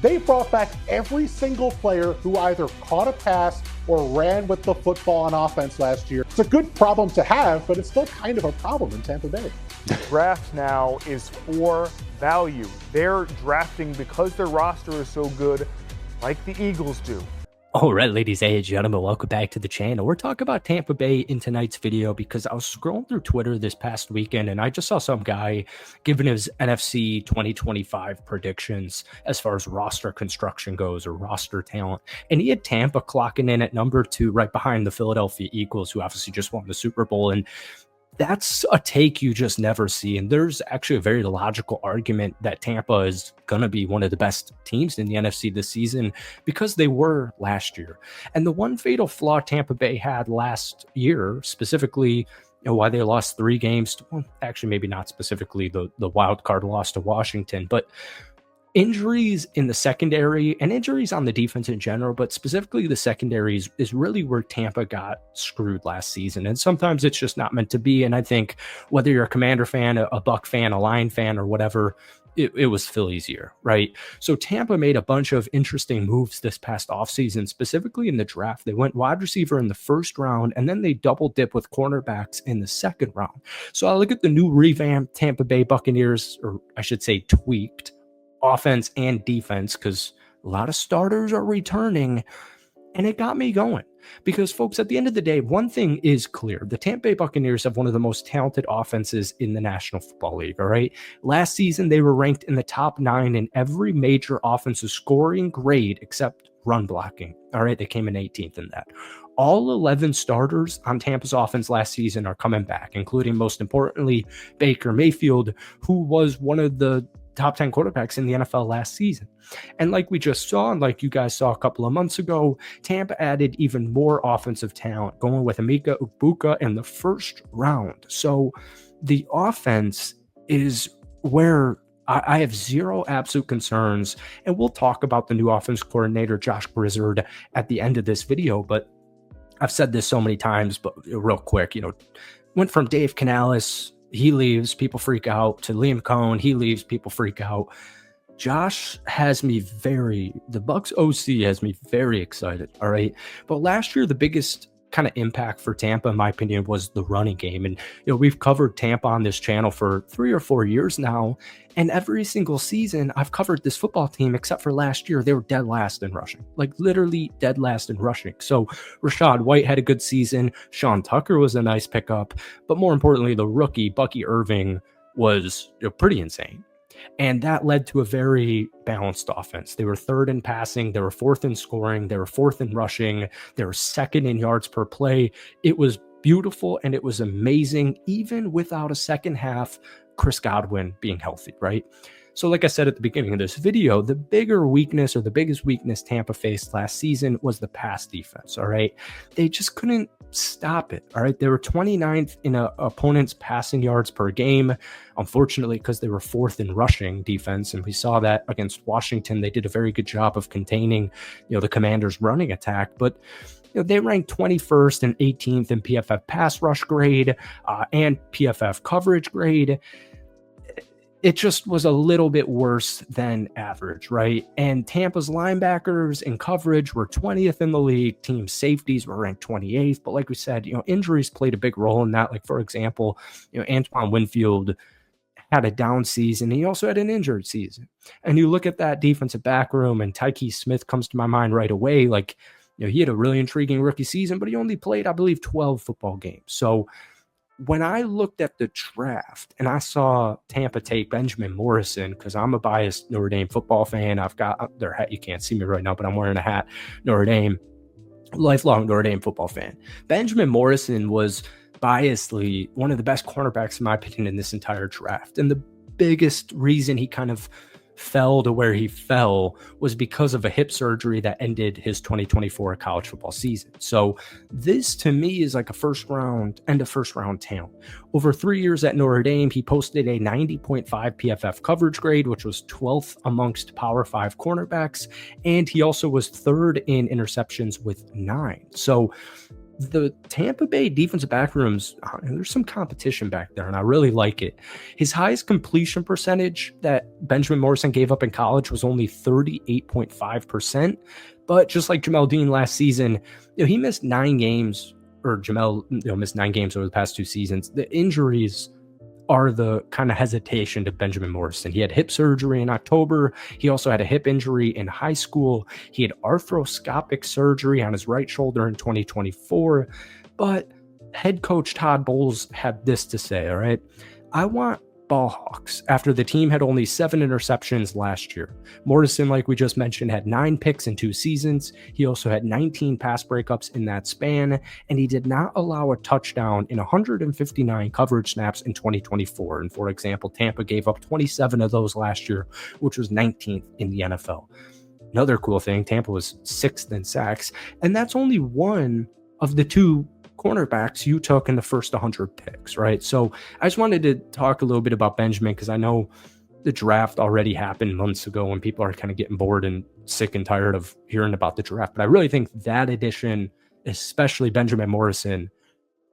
They brought back every single player who either caught a pass or ran with the football on offense last year. It's a good problem to have, but it's still kind of a problem in Tampa Bay. Draft now is for value. They're drafting because their roster is so good, like the Eagles do. All right, ladies and gentlemen, welcome back to the channel. We're talking about Tampa Bay in tonight's video because I was scrolling through Twitter this past weekend and I just saw some guy giving his NFC 2025 predictions as far as roster construction goes or roster talent. And he had Tampa clocking in at number 2 right behind the Philadelphia Eagles, who obviously just won the Super Bowl. And that's a take you just never see. And there's actually a very logical argument that Tampa is going to be one of the best teams in the NFC this season because they were last year. And the one fatal flaw Tampa Bay had last year, specifically, why they lost 3 games, well, actually maybe not specifically the wild card loss to Washington, but injuries in the secondary and injuries on the defense in general, but specifically the secondary is really where Tampa got screwed last season. And sometimes it's just not meant to be. And I think whether you're a Commander fan, a Buck fan, a Lion fan, or whatever, it was Philly's year, right? So Tampa made a bunch of interesting moves this past offseason, specifically in the draft. They went wide receiver in the first round, and then they double dip with cornerbacks in the second round. So I look at the new revamped Tampa Bay Buccaneers, or I should say tweaked offense and defense, because a lot of starters are returning, and it got me going. Because, folks, at the end of the day, one thing is clear. The Tampa Bay Buccaneers have one of the most talented offenses in the National Football League, all right? Last season, they were ranked in the top 9 in every major offensive scoring grade except run blocking, all right? They came in 18th in that. All 11 starters on Tampa's offense last season are coming back, including, most importantly, Baker Mayfield, who was one of the top 10 quarterbacks in the NFL last season. And like we just saw, and like you guys saw a couple of months ago, Tampa added even more offensive talent, going with Emeka Egbuka in the first round. So the offense is where I have zero absolute concerns. And we'll talk about the new offense coordinator, Josh Grizzard, at the end of this video. But I've said this so many times, but real quick, went from Dave Canales, he leaves, people freak out, to Liam Cohn, he leaves, people freak out. Josh has me the Bucs OC has me very excited, all right? But last year, the biggest kind of impact for Tampa, in my opinion, was the running game. And, we've covered Tampa on this channel for 3 or 4 years now. And every single season, I've covered this football team, except for last year, they were dead last in rushing, like literally dead last in rushing. So Rashad White had a good season. Sean Tucker was a nice pickup. But more importantly, the rookie, Bucky Irving, was pretty insane. And that led to a very balanced offense. They were 3rd in passing, they were 4th in scoring, they were 4th in rushing, they were 2nd in yards per play. It was beautiful and it was amazing, even without a second half Chris Godwin being healthy, right? So like I said at the beginning of this video, the bigger weakness, or the biggest weakness Tampa faced last season, was the pass defense, all right? They just couldn't stop it, all right? They were 29th in opponent's passing yards per game, unfortunately, because they were 4th in rushing defense, and we saw that against Washington. They did a very good job of containing, the Commanders' running attack, but they ranked 21st and 18th in PFF pass rush grade and PFF coverage grade. It just was a little bit worse than average, right? And Tampa's linebackers in coverage were 20th in the league. Team safeties were ranked 28th. But like we said, injuries played a big role in that. Like, for example, Antoine Winfield had a down season. He also had an injured season. And you look at that defensive back room, and Tyke Smith comes to my mind right away. Like, he had a really intriguing rookie season, but he only played, I believe, 12 football games. So when I looked at the draft and I saw Tampa take Benjamin Morrison, because I'm a biased Notre Dame football fan. I've got their hat. You can't see me right now, but I'm wearing a hat. Notre Dame, lifelong Notre Dame football fan. Benjamin Morrison was biasly one of the best cornerbacks, in my opinion, in this entire draft. And the biggest reason he kind of fell to where he fell was because of a hip surgery that ended his 2024 college football season. So this, to me, is like a first round talent. Over 3 years at Notre Dame, he posted a 90.5 PFF coverage grade, which was 12th amongst Power 5 cornerbacks. And he also was 3rd in interceptions with 9. So the Tampa Bay defensive back rooms, there's some competition back there, and I really like it. His highest completion percentage that Benjamin Morrison gave up in college was only 38.5%. But just like Jamel Dean last season, he missed 9 games, or Jamel missed 9 games over the past 2 seasons. The injuries are the kind of hesitation to Benjamin Morrison. He had hip surgery in October. He also had a hip injury in high school. He had arthroscopic surgery on his right shoulder in 2024. But head coach Todd Bowles had this to say, all right, I want ball hawks after the team had only 7 interceptions last year. Morrison, like we just mentioned, had 9 picks in 2 seasons. He also had 19 pass breakups in that span, and he did not allow a touchdown in 159 coverage snaps in 2024. And for example, Tampa gave up 27 of those last year, which was 19th in the NFL. Another cool thing, Tampa was 6th in sacks, and that's only one of the 2 cornerbacks you took in the first 100 picks, right? So I just wanted to talk a little bit about Benjamin, because I know the draft already happened months ago and people are kind of getting bored and sick and tired of hearing about the draft. But I really think that addition, especially Benjamin Morrison,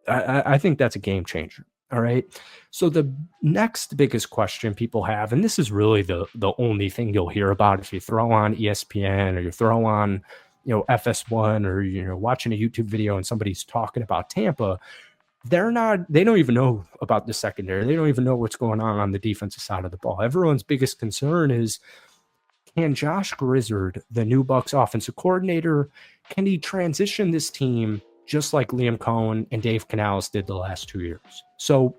I think that's a game changer. All right. So the next biggest question people have, and this is really the only thing you'll hear about if you throw on ESPN or you throw on FS1 or watching a YouTube video and somebody's talking about Tampa, they don't even know about the secondary. They don't even know what's going on the defensive side of the ball. Everyone's biggest concern is, can Josh Grizzard, the new Bucs offensive coordinator, can he transition this team just like Liam Cohen and Dave Canales did the last 2 years? So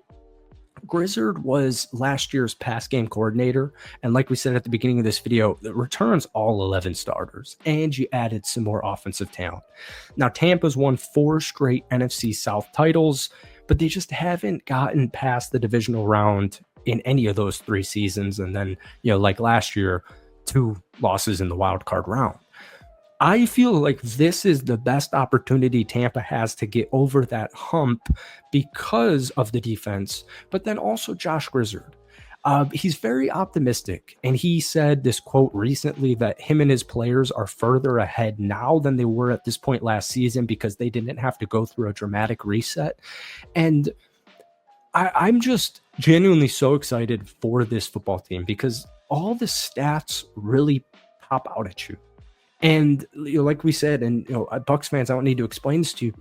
Grizzard was last year's pass game coordinator, and like we said at the beginning of this video, it returns all 11 starters, and you added some more offensive talent. Now, Tampa's won 4 straight NFC South titles, but they just haven't gotten past the divisional round in any of those 3 seasons, and then, like last year, 2 losses in the wild card round. I feel like this is the best opportunity Tampa has to get over that hump because of the defense, but then also Josh Grizzard. He's very optimistic, and he said this quote recently that him and his players are further ahead now than they were at this point last season because they didn't have to go through a dramatic reset. And I'm just genuinely so excited for this football team because all the stats really pop out at you. And like we said, and Bucs fans, I don't need to explain this to you.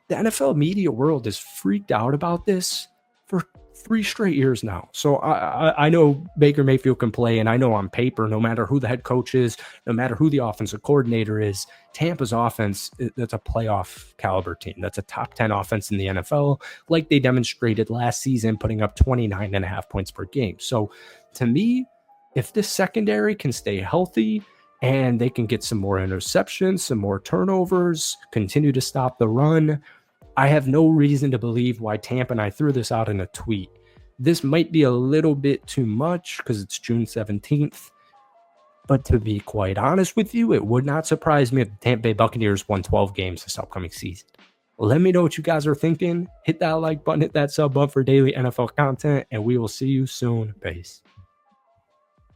The NFL media world is freaked out about this for 3 straight years now. So I know Baker Mayfield can play, and I know on paper, no matter who the head coach is, no matter who the offensive coordinator is, Tampa's offense, that's a playoff caliber team. That's a top 10 offense in the NFL, like they demonstrated last season, putting up 29.5 points per game. So to me, if this secondary can stay healthy, and they can get some more interceptions, some more turnovers, continue to stop the run, I have no reason to believe why Tampa, and I threw this out in a tweet, this might be a little bit too much because it's June 17th. But to be quite honest with you, it would not surprise me if the Tampa Bay Buccaneers won 12 games this upcoming season. Let me know what you guys are thinking. Hit that like button, hit that sub button for daily NFL content, and we will see you soon. Peace.